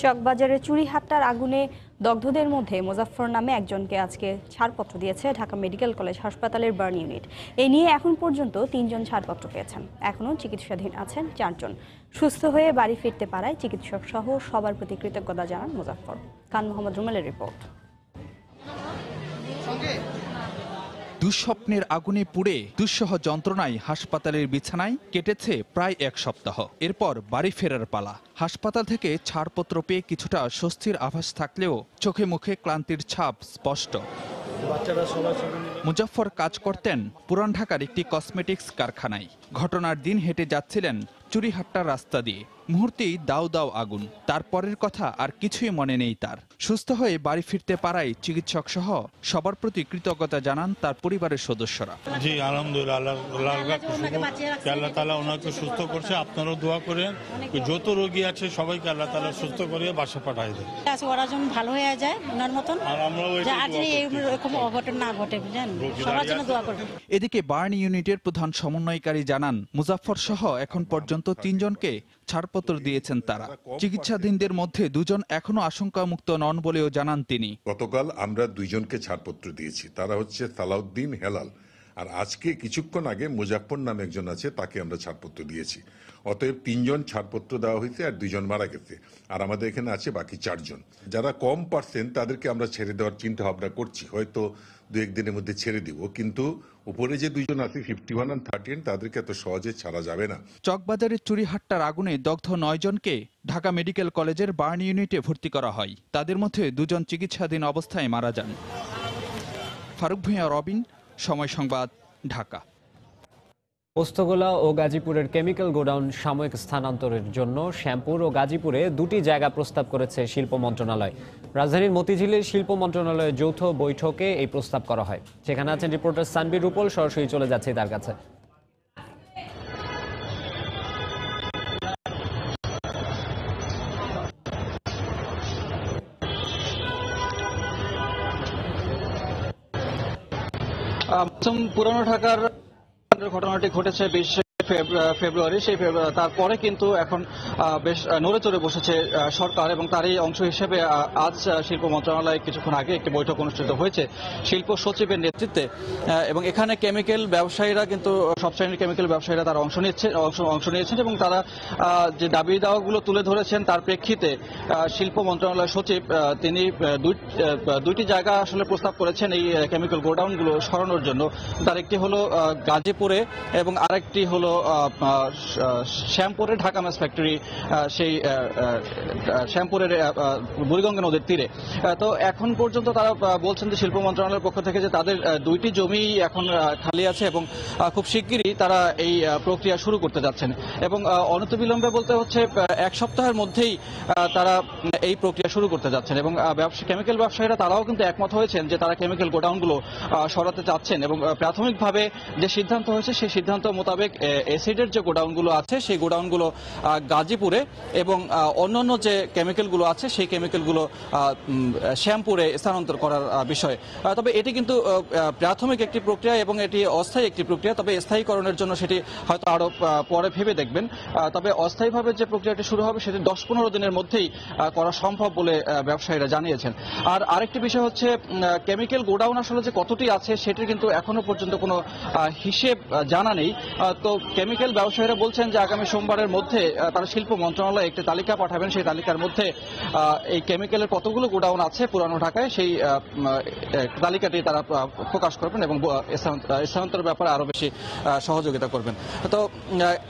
চকবাজারের চুড়িহাট্টার আগুনে দগ্ধদের মধ্যে মোজাফফর নামে একজনকে আজকে ছাড়পত্র দিয়েছে ঢাকা মেডিকেল কলেজ হাসপাতালের বার্ন ইউনিট। এই নিয়ে এখন পর্যন্ত 3 জন ছাড়পত্র পেয়েছেন। এখনও চিকিৎসাধীন আছেন 4 জন। সুস্থ হয়ে বাড়ি ফিরতে পারায় চিকিৎসক সহ সবার প্রতি কৃতজ্ঞতা জানান মোজাফফর। খান মোহাম্মদ রুমেলের রিপোর্ট। দুঃস্বপ্নের আগুনে পুড়ে দুঃসহ যন্ত্রণায় হাসপাতালের বিছানায় কেটেছে প্রায় 1 সপ্তাহ। এরপর বাড়ি ফেরার পালা। হাসপাতাল থেকে ছাড়পত্র পেয়ে কিছুটা স্বস্তির আভাস থাকলেও চোখে মুখে ক্লান্তির ছাপ স্পষ্ট। মুজাফফর কাজ করতেন পুরান ঢাকার একটি কসমেটিক্স কারখানায়। ঘটনার দিন হেঁটে যাচ্ছিলেন চুড়িহাট্টার রাস্তা দিয়ে। মুহূর্তেই দাউ দাউ আগুন। তারপরের কথা আর কিছুই মনে নেই তার। সুস্থ হয়ে বাড়ি ফিরতে পারায় চিকিৎসক সহ সবার প্রতি কৃতজ্ঞতা জানান তার পরিবারের সদস্যরা। জি আলহামদুলিল্লাহ, আল্লাহ তাআলা ওনাকে সুস্থ করছে। আপনারাও দোয়া করেন, যত রোগী আছে সবাইকে আল্লাহ তাআলা সুস্থ করে বাসা পাঠায় দেয়। ওরা যেন ভালো হয়ে যায় ওনার মতন, আর আমরাও এরকম অঘটন না ঘটে, বুঝলেন, সবার জন্য দোয়া করবেন। এদিকে বার্ন ইউনিটের প্রধান সমন্বয়কারী জানান মুজাফফর সহ এখন পর্যন্ত 3 জনকে ছাড়পত্র দিয়েছেন তারা। চিকিৎসাধীনদের মধ্যে 2 জন এখনো আশঙ্কামুক্ত নন বলেও জানান তিনি। গতকাল আমরা 2 জনকে ছাড়পত্র দিয়েছি, তারা হচ্ছে সালাউদ্দিন হেলাল, আর আজকে কিছুক্ষণ আগে মুজাফফর নামে একজন আছে, তাকে আমরা ছাড়পত্র দিয়েছি। অতএব 3 জন ছাড়পত্র দেওয়া হয়েছে আর 2 জন মারা গেছে, আর আমাদের এখানে আছে বাকি 4 জন। যারা কম পার্সেন্ট তাদেরকে আমরা ছেড়ে দেওয়ার চিন্তা ভাবনা করছি, হয়তো 2-1 দিনের মধ্যে ছেড়ে দিব, কিন্তু উপরে যে 2 জন আছে 51 আর 38 তাদেরকে এত সহজে ছাড়া যাবে না। চকবাজারের চুড়িহাট্টার আগুনে দগ্ধ 9 জনকে ঢাকা মেডিকেল কলেজের বার্ন ইউনিটে ভর্তি করা হয়। তাদের মধ্যে 2 জন চিকিৎসাধীন অবস্থায় মারা যান। ফারুক ভূঁইয়া, রবিন, সময় সংবাদ, ঢাকা। পোস্তগোলা ও গাজীপুরের কেমিক্যাল গোডাউন সাময়িক স্থানান্তরের জন্য শ্যামপুর ও গাজীপুরে 2টি জায়গা প্রস্তাব করেছে শিল্প মন্ত্রণালয়। রাজধানীর মতিঝিলের শিল্প মন্ত্রণালয়ের যৌথ বৈঠকে এই প্রস্তাব করা হয়। সেখানে আছেন রিপোর্টার সানবীর রূপল। সরাসরি চলে যাচ্ছে তার কাছে। পুরানো ঢাকার ঘটনাটি ঘটেছে 20 ফেব্রুয়ারি। সেই তারপরে কিন্তু এখন বেশ নড়ে চড়ে বসেছে সরকার, এবং তারই অংশ হিসেবে আজ শিল্প মন্ত্রণালয়ে কিছুক্ষণ আগে একটি বৈঠক অনুষ্ঠিত হয়েছে শিল্প সচিবের নেতৃত্বে, এবং এখানে কেমিক্যাল ব্যবসায়ীরা কিন্তু সব শ্রেণীর কেমিক্যাল ব্যবসায়ীরা তারা অংশ নিয়েছেন এবং তারা যে দাবি দাওয়াগুলো তুলে ধরেছেন তার প্রেক্ষিতে শিল্প মন্ত্রণালয়ের সচিব তিনি 2টি জায়গা আসলে প্রস্তাব করেছেন এই কেমিক্যাল গোডাউনগুলো সরানোর জন্য। তার একটি হলো গাজীপুরে এবং আরেকটি হলো শ্যামপুরে ঢাকা ম্যাস ফ্যাক্টরি, সেই শ্যামপুরের বুড়িগঙ্গা নদীর তীরে। তো এখন পর্যন্ত তারা বলছেন যে শিল্প মন্ত্রণালয়ের পক্ষ থেকে যে তাদের 2টি জমি এখন খালি আছে এবং খুব শিগগিরই তারা এই প্রক্রিয়া শুরু করতে যাচ্ছেন, এবং অনতিবিলম্বে বলতে হচ্ছে 1 সপ্তাহের মধ্যেই তারা এই প্রক্রিয়া শুরু করতে যাচ্ছেন। এবং কেমিক্যাল ব্যবসায়ীরা তারাও কিন্তু একমত হয়েছেন যে তারা কেমিক্যাল গোডাউনগুলো সরাতে চাচ্ছেন, এবং প্রাথমিকভাবে যে সিদ্ধান্ত হয়েছে সেই সিদ্ধান্ত মোতাবেক অ্যাসিডের যে গোডাউনগুলো আছে সেই গোডাউনগুলো গাজীপুরে এবং অন্যান্য যে কেমিক্যালগুলো আছে সেই কেমিক্যালগুলো শ্যামপুরে স্থানান্তর করার বিষয়। তবে এটি কিন্তু প্রাথমিক একটি প্রক্রিয়া এবং এটি অস্থায়ী একটি প্রক্রিয়া, তবে স্থায়ীকরণের জন্য সেটি হয়তো আরো পরে ভেবে দেখবেন। তবে অস্থায়ীভাবে যে প্রক্রিয়াটি শুরু হবে সেটি 10-15 দিনের মধ্যেই করা সম্ভব বলে ব্যবসায়ীরা জানিয়েছেন। আর আরেকটি বিষয় হচ্ছে কেমিক্যাল গোডাউন আসলে যে কতটি আছে সেটির কিন্তু এখনো পর্যন্ত কোনো হিসেব জানা নেই। তো কেমিক্যাল ব্যবসায়ীরা বলছেন যে আগামী সোমবারের মধ্যে তারা শিল্প মন্ত্রণালয়ে একটি তালিকা পাঠাবেন, সেই তালিকার মধ্যে এই কেমিক্যালের কতগুলো গোডাউন আছে পুরানো ঢাকায় সেই তালিকাটি তারা প্রকাশ করবেন এবং স্থানান্তরের ব্যাপারে আরো বেশি সহযোগিতা করবেন। তো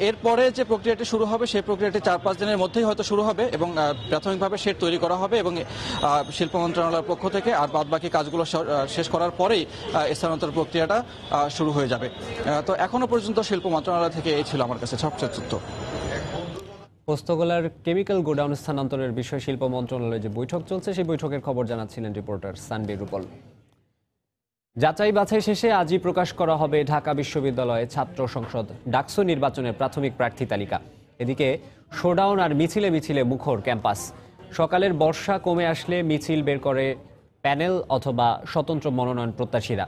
এরপরে যে প্রক্রিয়াটি শুরু হবে সেই প্রক্রিয়াটি 4-5 দিনের মধ্যেই হয়তো শুরু হবে এবং প্রাথমিকভাবে শেড তৈরি করা হবে এবং শিল্প মন্ত্রণালয়ের পক্ষ থেকে আর বাদবাকি কাজগুলো শেষ করার পরেই স্থানান্তর প্রক্রিয়াটা শুরু হয়ে যাবে। তো এখনো পর্যন্ত শিল্প মন্ত্রণালয় থেকে এই ছিল আমার কাছে সবচেয়ে তথ্য। পোস্তগোলার কেমিক্যাল গোডাউন স্থানান্তরের বিষয়ে শিল্প মন্ত্রণালয়ে যে বৈঠক চলছে সেই বৈঠকের খবর জানাচ্ছিলেন রিপোর্টার সানবীর রূপল। যাচাই বাছাই শেষে আজই প্রকাশ করা হবে ঢাকা বিশ্ববিদ্যালয়ে ছাত্র সংসদ ডাকসু নির্বাচনের প্রাথমিক প্রার্থী তালিকা। এদিকে শোডাউন আর মিছিলে মিছিলে মুখর ক্যাম্পাস। সকালের বর্ষা কমে আসলে মিছিল বের করে প্যানেল অথবা স্বতন্ত্র মনোনয়ন প্রত্যাশীরা।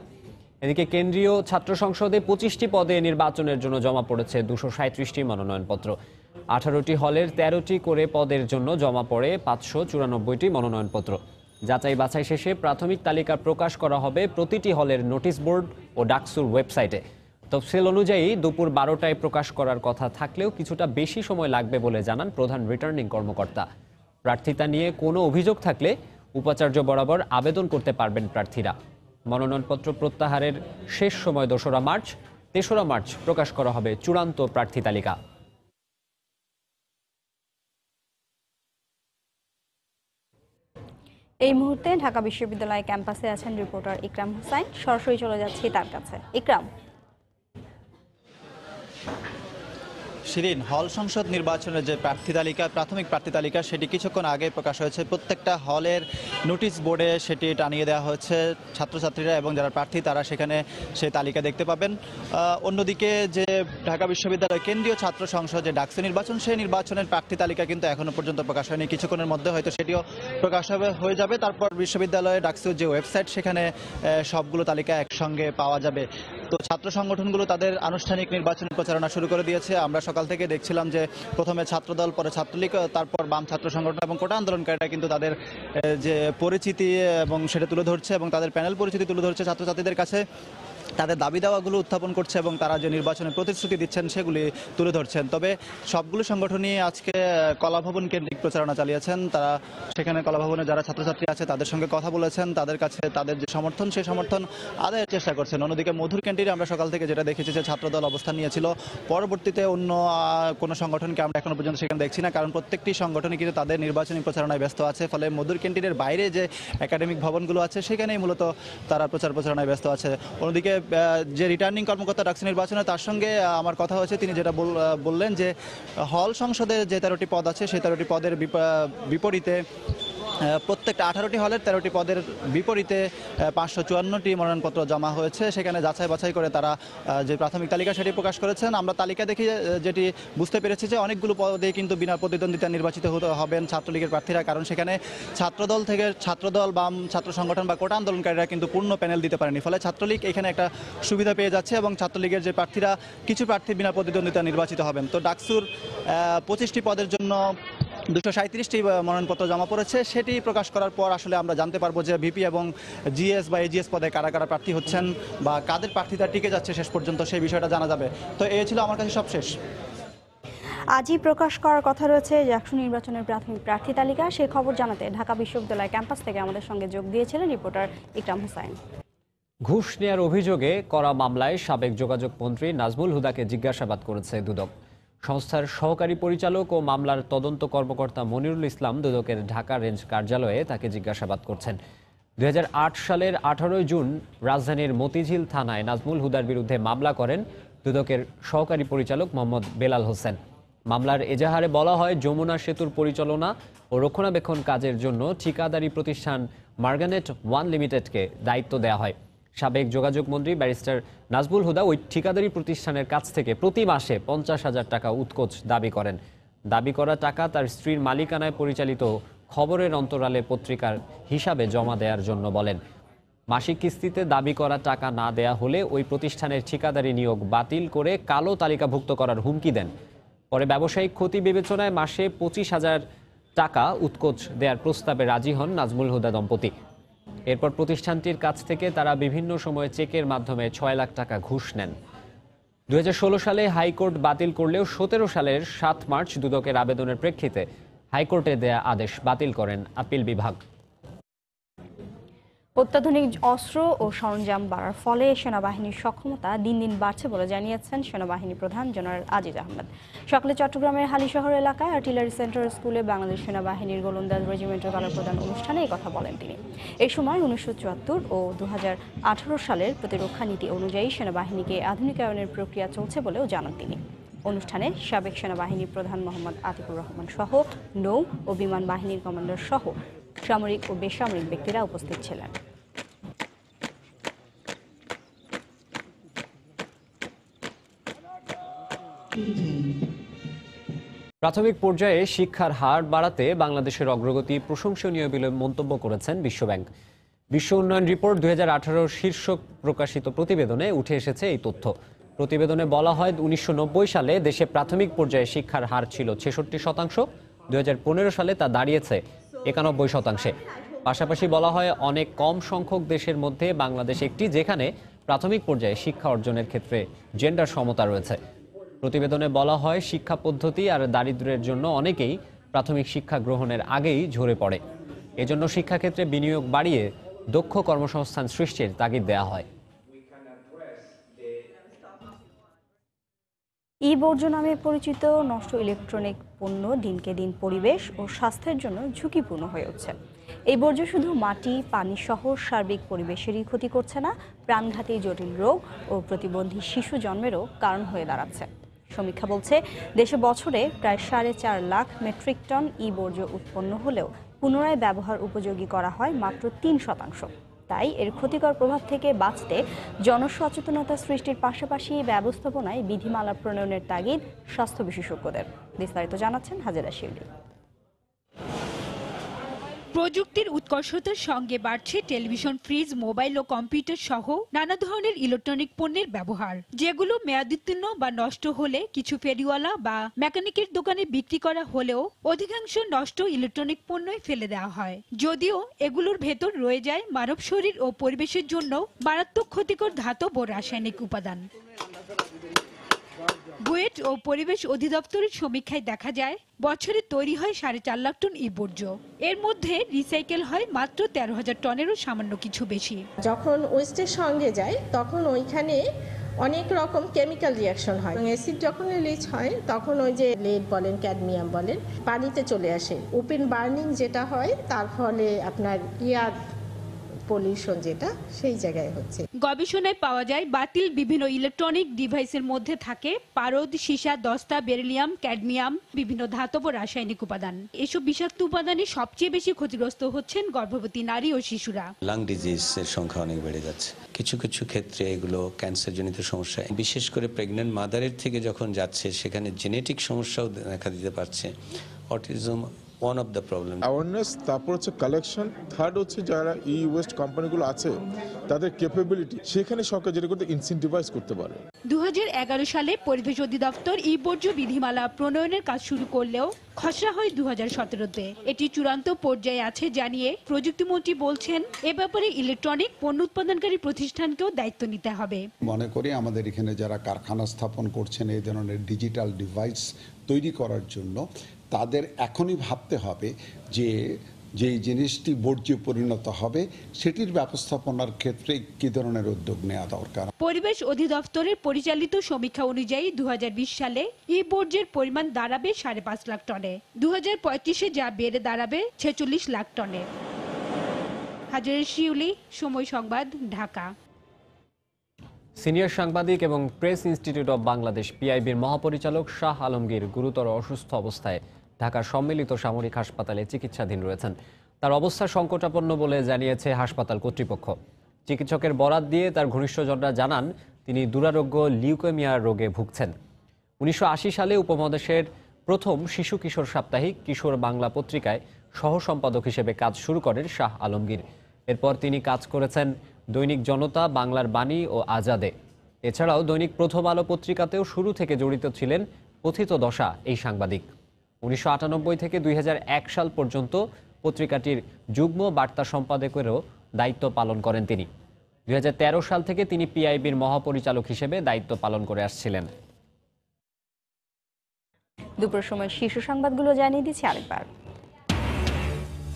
এদিকে কেন্দ্রীয় ছাত্র সংসদে 25টি পদে নির্বাচনের জন্য জমা পড়েছে 237টি মনোনয়নপত্র। 18টি হলের 13টি করে পদের জন্য জমা পড়ে 594টি মনোনয়নপত্র। যাচাই বাছাই শেষে প্রাথমিক তালিকা প্রকাশ করা হবে প্রতিটি হলের নোটিশ বোর্ড ও ডাকসুর ওয়েবসাইটে। তফসিল অনুযায়ী দুপুর 12টায় প্রকাশ করার কথা থাকলেও কিছুটা বেশি সময় লাগবে বলে জানান প্রধান রিটার্নিং কর্মকর্তা। প্রার্থিতা নিয়ে কোনো অভিযোগ থাকলে উপাচার্য বরাবর আবেদন করতে পারবেন প্রার্থীরা। মনোনয়নপত্র প্রত্যাহারের শেষ সময় 2রা মার্চ। 3রা মার্চ প্রকাশ করা হবে চূড়ান্ত প্রার্থী তালিকা। এই মুহূর্তে ঢাকা বিশ্ববিদ্যালয় ক্যাম্পাসে আছেন রিপোর্টার ইকরাম হোসাইন। সরাসরি চলে যাচ্ছি তার কাছে। ইকরাম, শিরিন, হল সংসদ নির্বাচনের যে প্রার্থী তালিকা, প্রাথমিক প্রার্থী তালিকা, সেটি কিছুক্ষণ আগে প্রকাশ হয়েছে। প্রত্যেকটা হলের নোটিশ বোর্ডে সেটি টানিয়ে দেওয়া হয়েছে। ছাত্রছাত্রীরা এবং যারা প্রার্থী তারা সেখানে সেই তালিকা দেখতে পাবেন। অন্যদিকে যে ঢাকা বিশ্ববিদ্যালয় কেন্দ্রীয় ছাত্র সংসদ যে ডাকসু নির্বাচন, সেই নির্বাচনের প্রার্থী তালিকা কিন্তু এখনো পর্যন্ত প্রকাশ হয়নি। কিছুক্ষণের মধ্যে হয়তো সেটিও প্রকাশ হয়ে যাবে। তারপর বিশ্ববিদ্যালয়ে ডাকসুর যে ওয়েবসাইট, সেখানে সবগুলো তালিকা একসঙ্গে পাওয়া যাবে। তো ছাত্র সংগঠনগুলো তাদের আনুষ্ঠানিক নির্বাচনী প্রচারণা শুরু করে দিয়েছে। আমরা সকাল থেকে দেখছিলাম যে প্রথমে ছাত্রদল, পরে ছাত্রলীগ, তারপর বাম ছাত্র সংগঠন এবং কোটা আন্দোলনকারীরা কিন্তু তাদের যে পরিচিতি এবং সেটা তুলে ধরছে এবং তাদের প্যানেল পরিচিতি তুলে ধরছে ছাত্রছাত্রীদের কাছে। তাদের দাবি দাওয়াগুলো উত্থাপন করছে এবং তারা যে নির্বাচনের প্রতিশ্রুতি দিচ্ছেন সেগুলি তুলে ধরছেন। তবে সবগুলো সংগঠনই আজকে কলাভবন কেন্দ্রিক প্রচারণা চালিয়েছেন। তারা সেখানে কলাভবনে যারা ছাত্রছাত্রী আছে তাদের সঙ্গে কথা বলেছেন, তাদের কাছে তাদের যে সমর্থন সেই সমর্থন আদায়ের চেষ্টা করছেন। অন্যদিকে মধুর ক্যান্টিনে আমরা সকাল থেকে যেটা দেখেছি যে ছাত্রদল অবস্থান নিয়েছিল। পরবর্তীতে অন্য কোনো সংগঠনকে আমরা এখনো পর্যন্ত সেখানে দেখছি না, কারণ প্রত্যেকটি সংগঠনই কিন্তু তাদের নির্বাচনী প্রচারণায় ব্যস্ত আছে। ফলে মধুর ক্যান্টিনের বাইরে যে একাডেমিক ভবনগুলো আছে সেখানেই মূলত তারা প্রচারণায় ব্যস্ত আছে। অন্যদিকে যে রিটার্নিং কর্মকর্তা ডাকসু নির্বাচনে, তার সঙ্গে আমার কথা হয়েছে। তিনি যেটা বললেন যে হল সংসদে যে 13টি পদ আছে সেই 13টি পদের বিপরীতে প্রত্যেকটা 18টি হলের 13টি পদের বিপরীতে 554টি মনোনয়নপত্র জমা হয়েছে। সেখানে যাচাই বাছাই করে তারা যে প্রাথমিক তালিকা সেটি প্রকাশ করেছেন। আমরা তালিকা দেখে যেটি বুঝতে পেরেছি যে অনেকগুলো পদে কিন্তু বিনা প্রতিদ্বন্দ্বিতা নির্বাচিত হবেন ছাত্রলীগের প্রার্থীরা, কারণ সেখানে ছাত্রদল, বাম ছাত্র সংগঠন বা কোটা আন্দোলনকারীরা কিন্তু পূর্ণ প্যানেল দিতে পারেনি। ফলে ছাত্রলীগ এখানে একটা সুবিধা পেয়ে যাচ্ছে এবং ছাত্রলীগের যে প্রার্থীরা, কিছু প্রার্থী বিনা প্রতিদ্বন্দ্বিতা নির্বাচিত হবেন। তো ডাকসুর 25টি পদের জন্য 237টি মনোনয়নপত্র জমা পড়েছে। সেটি প্রকাশ করার পর আসলে আমরা জানতে পারবো যে ভিপি এবং জিএস বা এজিএস পদে কারা কারা প্রার্থী হচ্ছেন বা কাদের প্রার্থীতা টিকে যাচ্ছে শেষ পর্যন্ত, সেই বিষয়টা জানা যাবে। তো এই ছিল আমার কাছে সবশেষ। আজই প্রকাশ করার কথা রয়েছে ডাকসু নির্বাচনের প্রাথমিক প্রার্থী তালিকা। সেই খবর জানাতে ঢাকা বিশ্ববিদ্যালয় ক্যাম্পাস থেকে আমাদের সঙ্গে যোগ দিয়েছিলেন রিপোর্টার ইকরাম হোসাইন। ঘুষ নেয়ার অভিযোগে করা মামলায় সাবেক যোগাযোগ মন্ত্রী নাজমুল হুদাকে জিজ্ঞাসাবাদ করেছে দুদক। সংস্থার সহকারী পরিচালক ও মামলার তদন্ত কর্মকর্তা মনিরুল ইসলাম দুদকের ঢাকা রেঞ্জ কার্যালয়ে তাকে জিজ্ঞাসাবাদ করছেন। 2008 সালের 18 জুন রাজধানীর মতিঝিল থানায় নাজমুল হুদার বিরুদ্ধে মামলা করেন দুদকের সহকারী পরিচালক মোহাম্মদ বেলাল হোসেন। মামলার এজাহারে বলা হয়, যমুনা সেতুর পরিচালনা ও রক্ষণাবেক্ষণ কাজের জন্য ঠিকাদারি প্রতিষ্ঠান মার্গানেট ওয়ান লিমিটেডকে দায়িত্ব দেওয়া হয়। সাবেক যোগাযোগ মন্ত্রী ব্যারিস্টার নাজমুল হুদা ওই ঠিকাদারি প্রতিষ্ঠানের কাছ থেকে প্রতি মাসে 50,000 টাকা উৎকোচ দাবি করেন। দাবি করা টাকা তার স্ত্রীর মালিকানায় পরিচালিত খবরের অন্তরালে পত্রিকার হিসাবে জমা দেওয়ার জন্য বলেন। মাসিক কিস্তিতে দাবি করা টাকা না দেয়া হলে ওই প্রতিষ্ঠানের ঠিকাদারি নিয়োগ বাতিল করে কালো তালিকাভুক্ত করার হুমকি দেন। পরে ব্যবসায়িক ক্ষতি বিবেচনায় মাসে 25,000 টাকা উৎকোচ দেওয়ার প্রস্তাবে রাজি হন নাজমুল হুদা দম্পতি। এরপর প্রতিষ্ঠানটির কাছ থেকে তারা বিভিন্ন সময়ে চেকের মাধ্যমে 6 লাখ টাকা ঘুষ নেন। 2016 সালে হাইকোর্ট বাতিল করলেও 17 সালের 7 মার্চ দুদকের আবেদনের প্রেক্ষিতে হাইকোর্টে দেয়া আদেশ বাতিল করেন আপিল বিভাগ। অত্যাধুনিক অস্ত্র ও সরঞ্জাম বাড়ার ফলে সেনাবাহিনীর সক্ষমতা দিন দিন বাড়ছে বলে জানিয়েছেন সেনাবাহিনী প্রধান জেনারেল আজিজ আহমেদ। সকালে চট্টগ্রামের হালিশহর এলাকায় আর্টিলারি সেন্টার স্কুলে বাংলাদেশ সেনাবাহিনীর গোলন্দাজ রেজিমেন্টের কালার প্রদান অনুষ্ঠানে এই কথা বলেন তিনি। এই সময় 1974 ও 2018 সালের প্রতিরক্ষা নীতি অনুযায়ী সেনাবাহিনীকে আধুনিকায়নের প্রক্রিয়া চলছে বলেও জানান তিনি। অনুষ্ঠানে সাবেক সেনাবাহিনী প্রধান মোহাম্মদ আতিকুর রহমান সহ নৌ ও বিমান বাহিনীর কমান্ডার সহ সামরিক ও বেসামরিক ব্যক্তিরা উপস্থিত ছিলেন। প্রাথমিক পর্যায়ে শিক্ষার হার বাড়াতে বাংলাদেশের অগ্রগতি প্রশংসনীয় বলে মন্তব্য করেছেন বিশ্বব্যাংক। বিশ্ব উন্নয়ন রিপোর্ট 2018 শীর্ষক প্রকাশিত প্রতিবেদনে উঠে এসেছে এই তথ্য। প্রতিবেদনে বলা হয় 1990 সালে দেশে প্রাথমিক পর্যায়ে শিক্ষার হার ছিল 66%, 2015 সালে তা দাঁড়িয়েছে 91%। পাশাপাশি বলা হয় অনেক কম সংখ্যক দেশের মধ্যে বাংলাদেশ একটি যেখানে প্রাথমিক পর্যায়ে শিক্ষা অর্জনের ক্ষেত্রে জেন্ডার সমতা রয়েছে। প্রতিবেদনে বলা হয় শিক্ষা পদ্ধতি আর দারিদ্র্যের জন্য অনেকেই প্রাথমিক শিক্ষা গ্রহণের আগেই ঝরে পড়ে। এজন্য শিক্ষাক্ষেত্রে বিনিয়োগ বাড়িয়ে দক্ষ কর্মসংস্থান সৃষ্টির তাগিদ দেওয়া হয়। ই বর্জ্য নামে পরিচিত নষ্ট ইলেকট্রনিক পণ্য দিনকে দিন পরিবেশ ও স্বাস্থ্যের জন্য ঝুঁকিপূর্ণ হয়ে উঠছে। এই বর্জ্য শুধু মাটি, পানি সহ সার্বিক পরিবেশেরই ক্ষতি করছে না, প্রাণঘাতী জটিল রোগ ও প্রতিবন্ধী শিশু জন্মেরও কারণ হয়ে দাঁড়াচ্ছে। সমীক্ষা বলছে দেশে বছরে প্রায় 4.5 লাখ মেট্রিক টন ই বর্জ্য উৎপন্ন হলেও পুনরায় ব্যবহার উপযোগী করা হয় মাত্র 3%। তাই এর ক্ষতিকর প্রভাব থেকে বাঁচতে জনসচেতনতা সৃষ্টির পাশাপাশি ব্যবস্থাপনায় বিধিমালা প্রণয়নের তাগিদ স্বাস্থ্য বিশেষজ্ঞদের। বিস্তারিত জানাচ্ছেন হাজেরা শিউলি। প্রযুক্তির উৎকর্ষতার সঙ্গে বাড়ছে টেলিভিশন, ফ্রিজ, মোবাইল ও কম্পিউটার সহ নানা ধরনের ইলেকট্রনিক পণ্যের ব্যবহার, যেগুলো মেয়াদোত্তীর্ণ বা নষ্ট হলে কিছু ফেরিওয়ালা বা মেকানিকের দোকানে বিক্রি করা হলেও অধিকাংশ নষ্ট ইলেকট্রনিক পণ্যই ফেলে দেওয়া হয়। যদিও এগুলোর ভেতর রয়ে যায় মানব শরীর ও পরিবেশের জন্য মারাত্মক ক্ষতিকর ধাতব ও রাসায়নিক উপাদান। বুয়েট ও পরিবেশ অধিদপ্তরের সমীক্ষায় দেখা যায় বছরে তৈরি হয় 4.5 লাখ টন ই বর্জ্য। এর মধ্যে রিসাইকেল হয় মাত্র 13,000 টনেরও সামান্য কিছু বেশি। যখন ওয়েস্টের সঙ্গে যায় তখন ওইখানে অনেক রকম কেমিক্যাল রিয়াকশন হয়। অ্যাসিড যখন রিলিজ হয় তখন ওই যে লেড বলেন, ক্যাডমিয়াম বলেন, পানিতে চলে আসে। ওপেন বার্নিং যেটা হয় তার ফলে আপনার এয়ার পলিউশন যেটা সেই জায়গায় হচ্ছে। গবেষণায় পাওয়া যায় বাতিল বিভিন্ন ইলেকট্রনিক ডিভাইসের মধ্যে থাকে পারদ, সীসা, দস্তা, বেরিলিয়াম, ক্যাডমিয়াম, বিভিন্ন ধাতব ও রাসায়নিক উপাদান। এসব বিষাক্ত উপাদানে সবচেয়ে বেশি ক্ষতিগ্রস্ত হচ্ছেন গর্ভবতী নারী ও শিশুরা। লাং ডিজিজের সংখ্যা অনেক বেড়ে যাচ্ছে। কিছু কিছু ক্ষেত্রে এগুলো ক্যান্সারজনিত সমস্যা, বিশেষ করে প্রেগন্যান্ট মাদারের থেকে যখন যাচ্ছে সেখানে জেনেটিক সমস্যাও দেখা দিতে পারছে। Autism one of the problem. Awareness, তারপর হচ্ছে কালেকশন, থার্ড হচ্ছে যারা ই ওয়েস্ট কোম্পানিগুলো আছে তাদের ক্যাপাবিলিটি, সেখানে সরকার যেটা করতে ইনসেন্টিভাইজ করতে পারে। 2011 সালে পরিবেশ অধিদপ্তর ই বর্জ্য বিধিমালা প্রণয়নের কাজ শুরু করলেও খসড়া হয় 2017-তে। এটি চূড়ান্ত পর্যায়ে আছে জানিয়ে প্রযুক্তিমন্ত্রী বলছেন এ ব্যাপারে ইলেকট্রনিক পণ্য উৎপাদনকারী প্রতিষ্ঠানকেও দায়িত্ব নিতে হবে। মনে করি আমাদের এখানে যারা কারখানা স্থাপন করছেন এই ধরনের ডিজিটাল ডিভাইস তৈরি করার জন্য তাদের এখনই ভাবতে হবে যে যেই জিনিসটি বর্জ্যে পরিণত হবে সেটির ব্যবস্থাপনার ক্ষেত্রে কি ধরনের উদ্যোগ নেওয়া দরকার। পরিবেশ অধিদপ্তরের পরিচালিত সমীক্ষা অনুযায়ী 2020 সালে ই বর্জ্যের পরিমাণ দাঁড়াবে 5.5 লাখ টনে, 2035-এ যা বেড়ে দাঁড়াবে 46 লাখ টনে। হাজেরা শিউলি, সময় সংবাদ, ঢাকা। সিনিয়র সাংবাদিক এবং প্রেস ইনস্টিটিউট অব বাংলাদেশ পিআইবির মহাপরিচালক শাহ আলমগীর গুরুতর অসুস্থ অবস্থায় ঢাকার সম্মিলিত সামরিক হাসপাতালে চিকিৎসাধীন রয়েছেন। তার অবস্থা সংকটাপন্ন বলে জানিয়েছে হাসপাতাল কর্তৃপক্ষ। চিকিৎসকের বরাত দিয়ে তার ঘনিষ্ঠজনরা জানান তিনি দুরারোগ্য লিউকেমিয়া রোগে ভুগছেন। 1980 সালে উপমহাদেশের প্রথম শিশু কিশোর সাপ্তাহিক কিশোর বাংলা পত্রিকায় সহ সম্পাদক হিসেবে কাজ শুরু করেন শাহ আলমগীর। এরপর তিনি কাজ করেছেন দৈনিক জনতা, বাংলার বাণী ও আজাদে। এছাড়াও দৈনিক প্রথম আলো পত্রিকাতেও শুরু থেকে জড়িত ছিলেন পথিত দশা এই সাংবাদিক। 1998 থেকে 2001 সাল পর্যন্ত পত্রিকাটির যুগ্ম বার্তা সম্পাদকেরও দায়িত্ব পালন করেন তিনি। 2013 সাল থেকে তিনি পিআইবির মহাপরিচালক হিসেবে দায়িত্ব পালন করে আসছিলেন। দুপুর সময় শীর্ষ সংবাদগুলো জানিয়ে দিচ্ছি আরেকবার।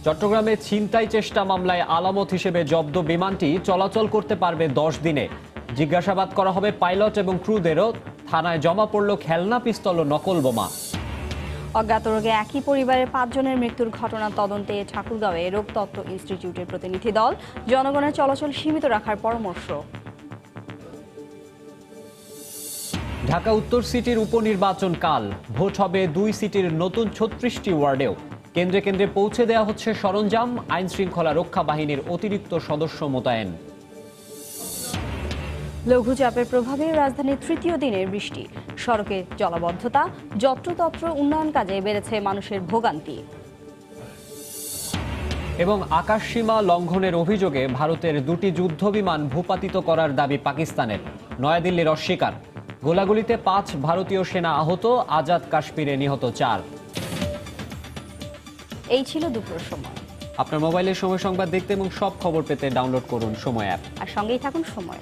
চট্টগ্রামে ছিনতাই চেষ্টা মামলায় আলামত হিসেবে জব্দ বিমানটি চলাচল করতে পারবে 10 দিনে। জিজ্ঞাসাবাদ করা হবে পাইলট এবং ক্রুদেরও। থানায় জমা পড়ল খেলনা পিস্তল ও নকল বোমা। অজ্ঞাত রোগে একই পরিবারের 5 জনের মৃত্যুর ঘটনা তদন্তে ঠাকুরগাঁওয়ে রোগতত্ত্ব ইনস্টিটিউটের প্রতিনিধি দল। জনগণের চলাচল সীমিত রাখার পরামর্শ। ঢাকা উত্তর সিটির উপনির্বাচন কাল। ভোট হবে 2 সিটির নতুন 36টি ওয়ার্ডেও। কেন্দ্রে কেন্দ্রে পৌঁছে দেওয়া হচ্ছে সরঞ্জাম। আইন শৃঙ্খলা রক্ষা বাহিনীর অতিরিক্ত সদস্য মোতায়েন। লঘুচাপের প্রভাবে রাজধানীর তৃতীয় দিনের বৃষ্টি। সড়কে জলাবদ্ধতা, যত্রতত্র উন্নয়ন কাজে বেড়েছে মানুষের ভোগান্তি। এবং আকাশসীমা লঙ্ঘনের অভিযোগে ভারতের 2টি যুদ্ধবিমান ভূপাতিত করার দাবি পাকিস্তানের। নয়াদিল্লির অস্বীকার। গোলাগুলিতে 5 ভারতীয় সেনা আহত, আজাদ কাশ্মীরে নিহত 4। এই ছিল দুপুর সময়। আপনার মোবাইলে সময় সংবাদ দেখতে এবং সব খবর পেতে ডাউনলোড করুন সময় অ্যাপ। আর সঙ্গেই থাকুন সময়।